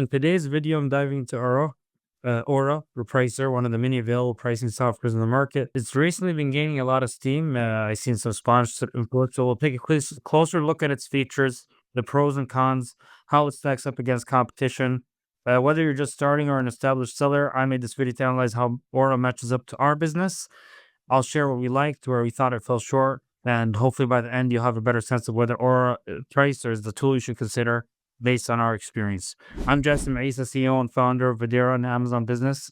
In today's video, I'm diving into Aura Repricer, one of the many available pricing softwares in the market. It's recently been gaining a lot of steam. I've seen some sponsored input, so we'll take a closer look at its features, the pros and cons, how it stacks up against competition. Whether you're just starting or an established seller, I made this video to analyze how Aura matches up to our business. I'll share what we liked, where we thought it fell short, and hopefully by the end, you'll have a better sense of whether Aura Pricer is the tool you should consider based on our experience. I'm Justin Maisa, CEO and founder of Videra, an Amazon business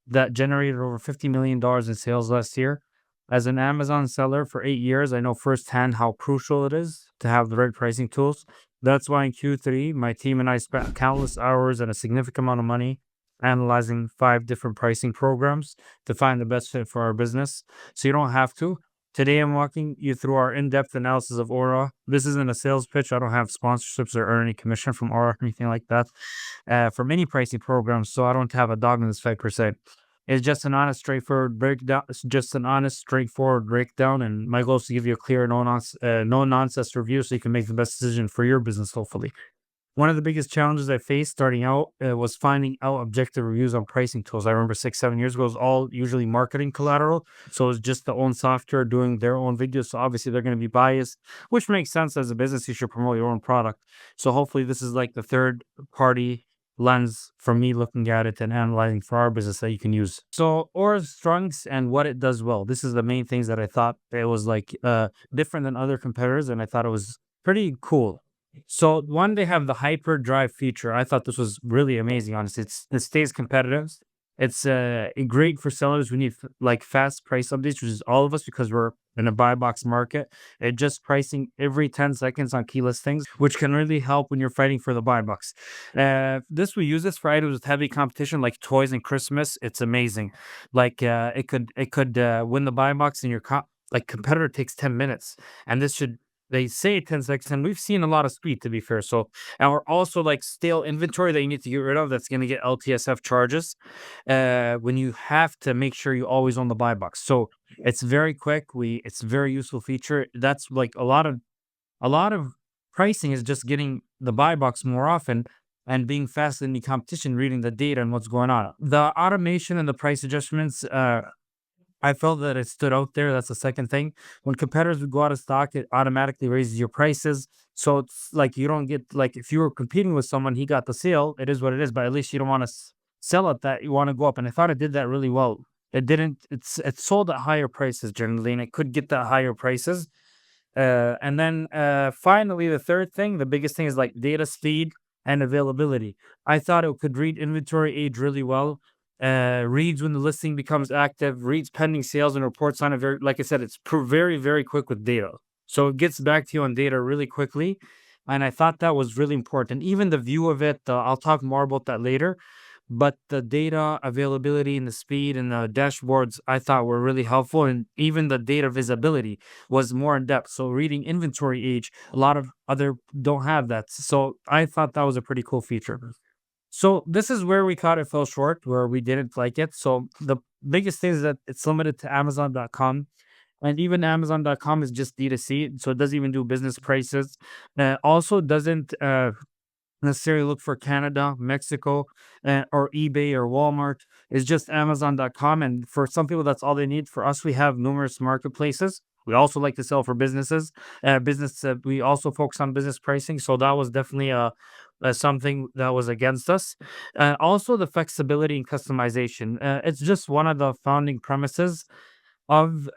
that generated over $50 million in sales last year. As an Amazon seller for 8 years, I know firsthand how crucial it is to have the right pricing tools. That's why in Q3, my team and I spent countless hours and a significant amount of money analyzing 5 different pricing programs to find the best fit for our business. So you don't have to. Today, I'm walking you through our in-depth analysis of Aura. This isn't a sales pitch. I don't have sponsorships or earn any commission from Aura or anything like that for many pricing programs. So I don't have a dog in this fight per se. It's just an honest, straightforward breakdown. And my goal is to give you a clear, no nonsense review, so you can make the best decision for your business. Hopefully. One of the biggest challenges I faced starting out was finding out objective reviews on pricing tools. I remember 6, 7 years ago, it was all usually marketing collateral. So it's just the own software doing their own videos. So obviously they're going to be biased, which makes sense as a business. You should promote your own product. So hopefully this is like the third party lens for me looking at it and analyzing for our business that you can use. So Aura's strengths and what it does well. This is the main things that I thought it was like different than other competitors. And I thought it was pretty cool. So one, they have the hyper drive feature. I thought this was really amazing. Honestly, it stays competitive. It's great for sellers who need like fast price updates, which is all of us because we're in a buy box market. It just pricing every 10 seconds on key listings, which can really help when you're fighting for the buy box. We use this for items with heavy competition like toys and Christmas. It's amazing. Like it could win the buy box and your competitor takes 10 minutes, and this should, they say 10 seconds, and we've seen a lot of speed, to be fair. So, and we're also like stale inventory that you need to get rid of that's going to get LTSF charges when you have to make sure you always own the buy box. So it's very quick. It's a very useful feature. That's like a lot of pricing is just getting the buy box more often and being fast in the competition, reading the data and what's going on. The automation and the price adjustments, I felt that it stood out there. That's the second thing. When competitors would go out of stock, it automatically raises your prices. So it's like you don't get, like, if you were competing with someone, he got the sale. It is what it is, but at least you don't want to sell at that. You want to go up. And I thought it did that really well. It didn't. It sold at higher prices generally, and it could get the higher prices. And then finally, the third thing, the biggest thing is like data speed and availability. I thought it could read inventory age really well. Reads when the listing becomes active, reads pending sales, and reports on it. Very, like I said, it's very, very quick with data. So it gets back to you on data really quickly. And I thought that was really important. Even the view of it, I'll talk more about that later. But the data availability and the speed and the dashboards I thought were really helpful. And even the data visibility was more in depth. So reading inventory age, a lot of other don't have that. So I thought that was a pretty cool feature. So this is where we caught it fell short, where we didn't like it. So the biggest thing is that it's limited to Amazon.com. And even Amazon.com is just D2C. So it doesn't even do business prices. Also doesn't necessarily look for Canada, Mexico, or eBay or Walmart. It's just Amazon.com. And for some people, that's all they need. For us, we have numerous marketplaces. We also like to sell for businesses. We also focus on business pricing. So that was definitely something that was against us. Also, the flexibility and customization. It's just one of the founding premises of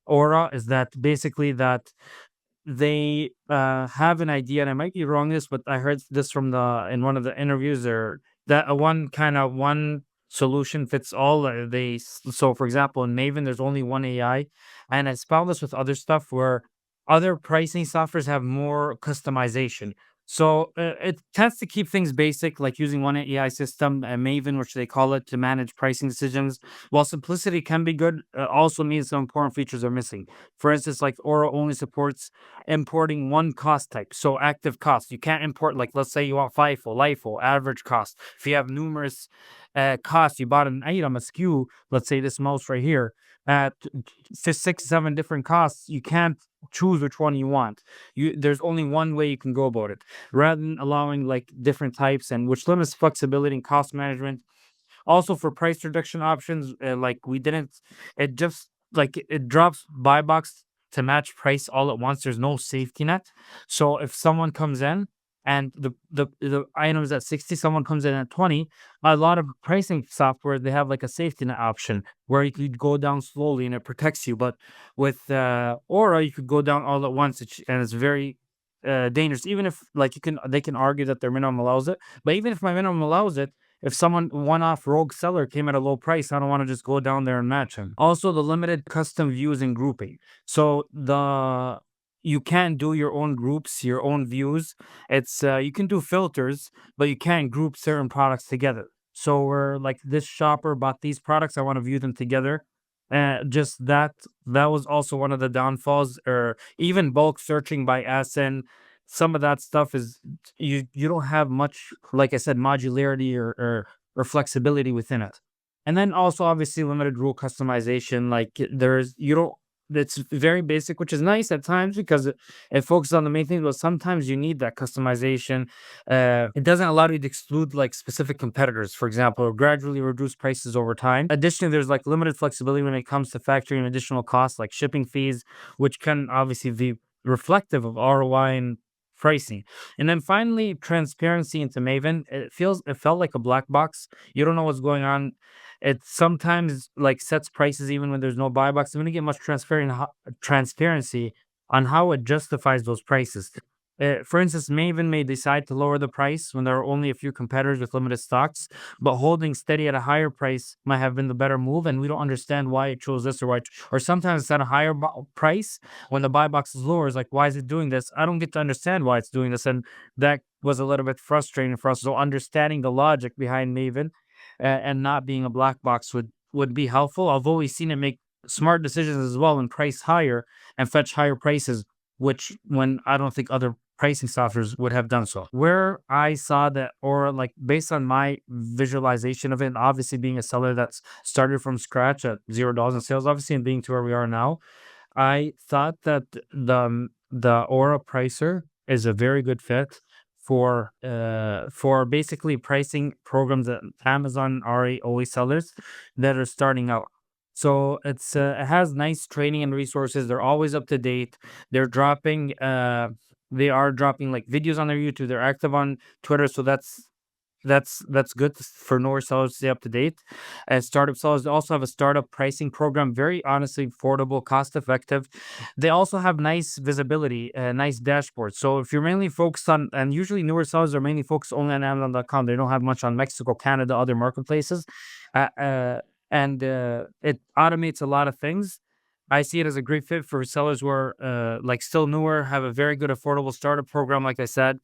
Aura, is that basically that they have an idea, and I might be wrong this, but I heard this from in one of the interviews, or that one solution fits all. So for example, in Maven, there's only one AI, and I found this with other stuff where other pricing softwares have more customization. So it tends to keep things basic, like using one AI system, Maven, which they call it, to manage pricing decisions. While simplicity can be good, also means some important features are missing. For instance, like Aura only supports importing one cost type, so active cost. You can't import, like, let's say you want FIFO, LIFO, average cost. If you have numerous cost. You bought an item, a SKU, let's say this mouse right here, at 6, 7 different costs. You can't choose which one you want. There's only one way you can go about it, rather than allowing like different types, and which limits flexibility and cost management. Also for price reduction options, like we didn't, it just like it drops buy box to match price all at once. There's no safety net. So if someone comes in and the item is at 60, someone comes in at 20, a lot of pricing software, they have like a safety net option where you could go down slowly and it protects you. But with Aura, you could go down all at once, and it's very dangerous. Even if like they can argue that their minimum allows it, but even if my minimum allows it, if someone one-off rogue seller came at a low price, I don't want to just go down there and match him. Also, the limited custom views and grouping. So you can't do your own groups, your own views. It's you can do filters, but you can't group certain products together. So we're like, this shopper bought these products, I want to view them together. Just that was also one of the downfalls, or even bulk searching by SN. Some of that stuff is, you don't have much, like I said, modularity or flexibility within it. And then also obviously limited rule customization. Like there's you don't it's very basic, which is nice at times because it focuses on the main things, but sometimes you need that customization. It doesn't allow you to exclude like specific competitors, for example, or gradually reduce prices over time. Additionally, there's like limited flexibility when it comes to factoring additional costs like shipping fees, which can obviously be reflective of ROI and pricing. And then finally, transparency into Maven. It felt like a black box. You don't know what's going on. It sometimes like sets prices even when there's no buy box. I'm gonna get much transparency on how it justifies those prices. For instance, Maven may decide to lower the price when there are only a few competitors with limited stocks, but holding steady at a higher price might have been the better move, and we don't understand why it chose this, or sometimes it's at a higher price when the buy box is lower. It's like, why is it doing this? I don't get to understand why it's doing this, and that was a little bit frustrating for us. So understanding the logic behind Maven and not being a black box would be helpful. Although we've seen it make smart decisions as well and price higher and fetch higher prices, which when I don't think other pricing softwares would have done so. Where I saw that, or like based on my visualization of it, and obviously being a seller that's started from scratch at $0 in sales, obviously, and being to where we are now, I thought that the Aura Pricer is a very good fit for basically pricing programs that Amazon already always sellers that are starting out. So it has nice training and resources. They're always up to date. They're dropping they are dropping like videos on their YouTube. They're active on Twitter, so that's good for newer sellers to stay up to date. As startup sellers, they also have a startup pricing program, very honestly affordable, cost effective. They also have nice visibility, nice dashboards. So if you're mainly focused on, and usually newer sellers are mainly focused only on Amazon.com, they don't have much on Mexico, Canada, other marketplaces, uh, uh, and it automates a lot of things. I see it as a great fit for sellers who are like still newer, have a very good affordable startup program, like I said,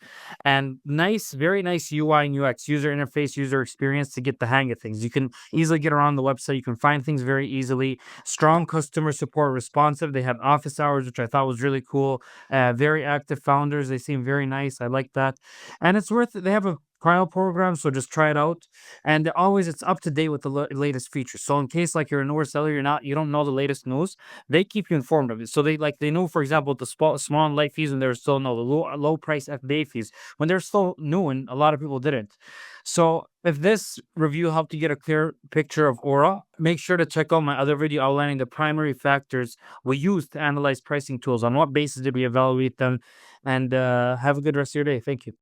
and nice, very nice UI and UX, user interface, user experience to get the hang of things. You can easily get around the website. You can find things very easily. Strong customer support, responsive. They have office hours, which I thought was really cool. Very active founders. They seem very nice. I like that, and it's worth it. They have a trial program, so just try it out. And always, it's up to date with the latest features. So in case like you're a newer seller, you don't know the latest news, they keep you informed of it. So they know, for example, the small and light fees when they're still no, the low price FBA fees when they're still new, and a lot of people didn't. So if this review helped you get a clear picture of Aura, make sure to check out my other video outlining the primary factors we use to analyze pricing tools. On what basis did we evaluate them? And have a good rest of your day. Thank you.